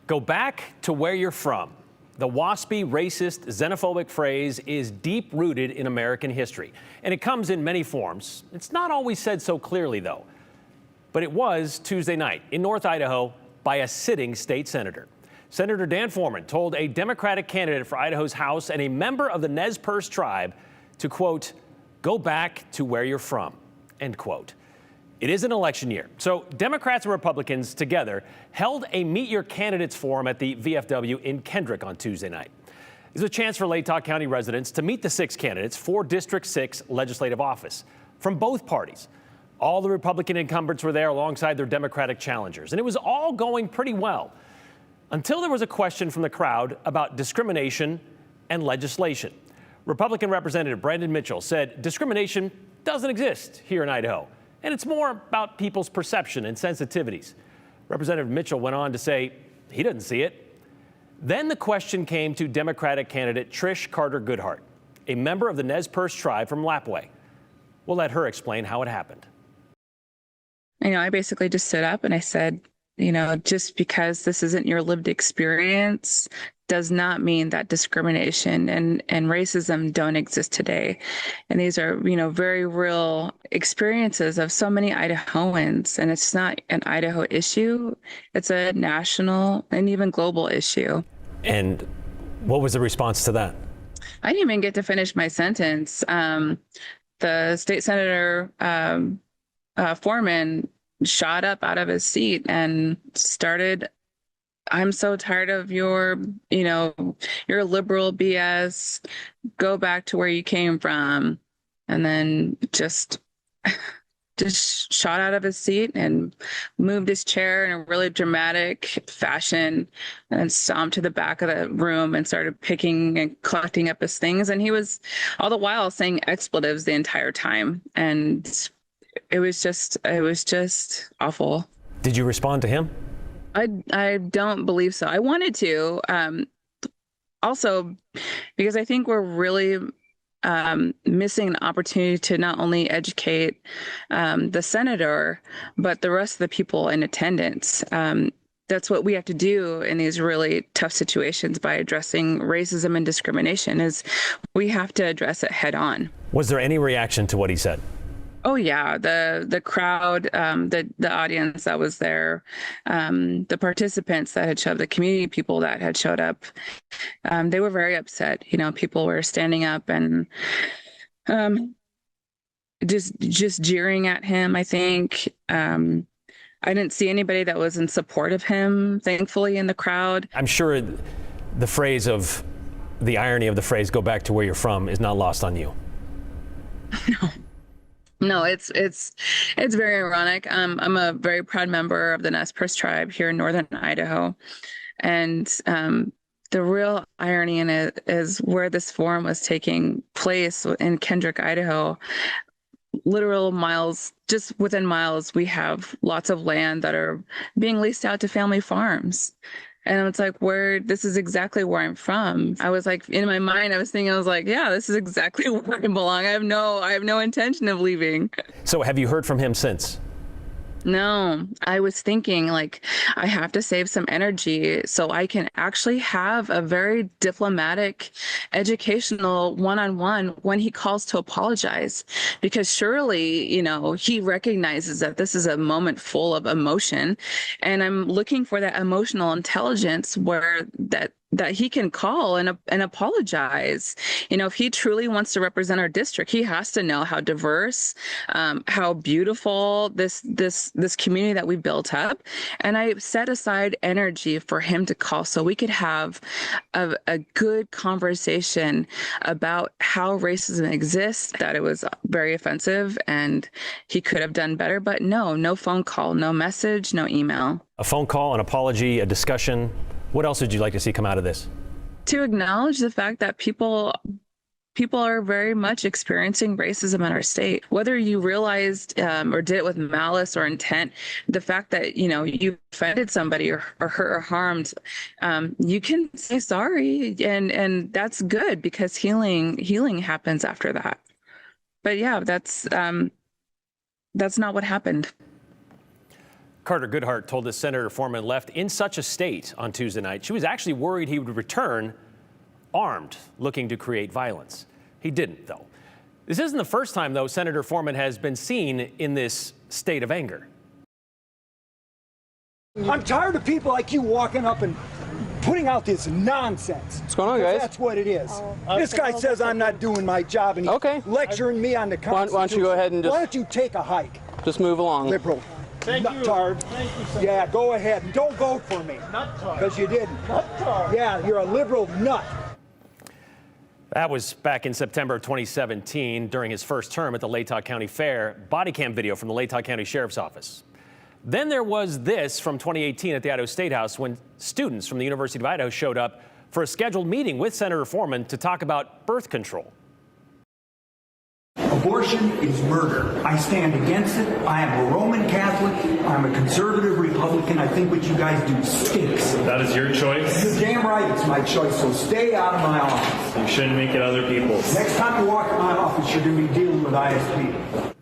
Go back to where you're from. The waspy, racist, xenophobic phrase is deep-rooted in American history, and it comes in many forms. It's not always said so clearly, though. But it was Tuesday night in North Idaho by a sitting state senator. Senator Dan Foreman told a Democratic candidate for Idaho's House and a member of the Nez Perce Tribe to, quote, go back to where you're from, end quote. It is an election year, so Democrats and Republicans together held a Meet Your Candidates forum at the VFW in Kendrick on Tuesday night. It was a chance for Latah County residents to meet the 6 candidates for District 6 legislative office from both parties. All the Republican incumbents were there alongside their Democratic challengers, and it was all going pretty well until there was a question from the crowd about discrimination and legislation. Republican Representative Brandon Mitchell said discrimination doesn't exist here in Idaho, and it's more about people's perception and sensitivities. Representative Mitchell went on to say he doesn't see it. Then the question came to Democratic candidate Trish Carter Goodhart, a member of the Nez Perce Tribe from Lapwai. We'll let her explain how it happened. I basically just stood up and I said, just because this isn't your lived experience does not mean that discrimination and racism don't exist today. And these are, very real experiences of so many Idahoans. And it's not an Idaho issue. It's a national and even global issue. And what was the response to that? I didn't even get to finish my sentence. The state senator, Foreman, shot up out of his seat and started, I'm so tired of your liberal BS. Go back to where you came from. And then just shot out of his seat and moved his chair in a really dramatic fashion and then stomped to the back of the room and started picking and collecting up his things. And he was all the while saying expletives the entire time. And it was just awful. Did you respond to him? I don't believe so. I wanted to, also because I think we're really missing an opportunity to not only educate the senator, but the rest of the people in attendance. That's what we have to do in these really tough situations by addressing racism and discrimination, is we have to address it head on. Was there any reaction to what he said? Oh yeah, the crowd, the audience that was there, the participants that had showed up, the community people that had showed up, they were very upset. People were standing up and just jeering at him. I think I didn't see anybody that was in support of him, thankfully, in the crowd. I'm sure the irony of the phrase "go back to where you're from" is not lost on you. No, it's very ironic. I'm a very proud member of the Nez Perce Tribe here in northern Idaho, and the real irony in it is where this forum was taking place in Kendrick, Idaho. Literal miles, just within miles, we have lots of land that are being leased out to family farms. And it's like, this is exactly where I'm from. I was like, in my mind, I was like, yeah, this is exactly where I belong. I have no intention of leaving. So have you heard from him since? No, I was thinking I have to save some energy so I can actually have a very diplomatic, educational one-on-one when he calls to apologize, because surely, he recognizes that this is a moment full of emotion, and I'm looking for that emotional intelligence where that he can call and apologize. If he truly wants to represent our district, he has to know how diverse, how beautiful this community that we built up. And I set aside energy for him to call so we could have a good conversation about how racism exists, that it was very offensive and he could have done better. But no phone call, no message, no email. A phone call, an apology, a discussion. What else would you like to see come out of this? To acknowledge the fact that people are very much experiencing racism in our state. Whether you realized or did it with malice or intent, the fact that you offended somebody or hurt or harmed, you can say sorry, and that's good, because healing happens after that. But yeah, that's not what happened. Carter Goodhart told us Senator Foreman left in such a state on Tuesday night. She was actually worried he would return armed, looking to create violence. He didn't, though. This isn't the first time, though, Senator Foreman has been seen in this state of anger. I'm tired of people like you walking up and putting out this nonsense. What's going on, guys? That's what it is. This guy says I'm not doing my job and he's lecturing me on the Constitution. Why don't you go ahead and Why don't you take a hike? just move along? Liberal. Thank you. Nuttard. Thank you, Senator. Yeah, go ahead. And don't vote for me. Nuttard. Because you didn't. Nuttard. Yeah, you're a liberal nut. That was back in September of 2017 during his first term at the Latah County Fair. Body cam video from the Latah County Sheriff's Office. Then there was this from 2018 at the Idaho State House when students from the University of Idaho showed up for a scheduled meeting with Senator Foreman to talk about birth control. Abortion is murder. I stand against it. I am a Roman Catholic. I'm a conservative Republican. I think what you guys do stinks. That is your choice. You're damn right it's my choice, so stay out of my office. You shouldn't make it other people's. Next time you walk in my office, you're going to be dealing with ISP.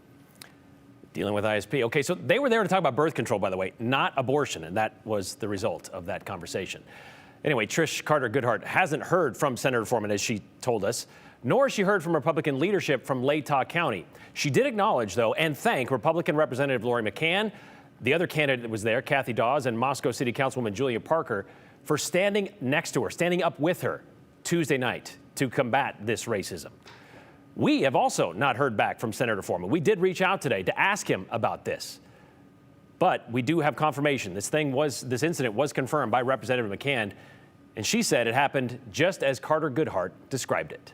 Dealing with ISP. Okay, so they were there to talk about birth control, by the way, not abortion, and that was the result of that conversation. Anyway, Trish Carter Goodhart hasn't heard from Senator Foreman, as she told us, nor has she heard from Republican leadership from Latah County. She did acknowledge, though, and thank Republican Representative Lori McCann, the other candidate that was there, Kathy Dawes, and Moscow City Councilwoman Julia Parker, for standing next to her, standing up with her Tuesday night to combat this racism. We have also not heard back from Senator Foreman. We did reach out today to ask him about this, but we do have confirmation. This incident was confirmed by Representative McCann, and she said it happened just as Carter Goodhart described it.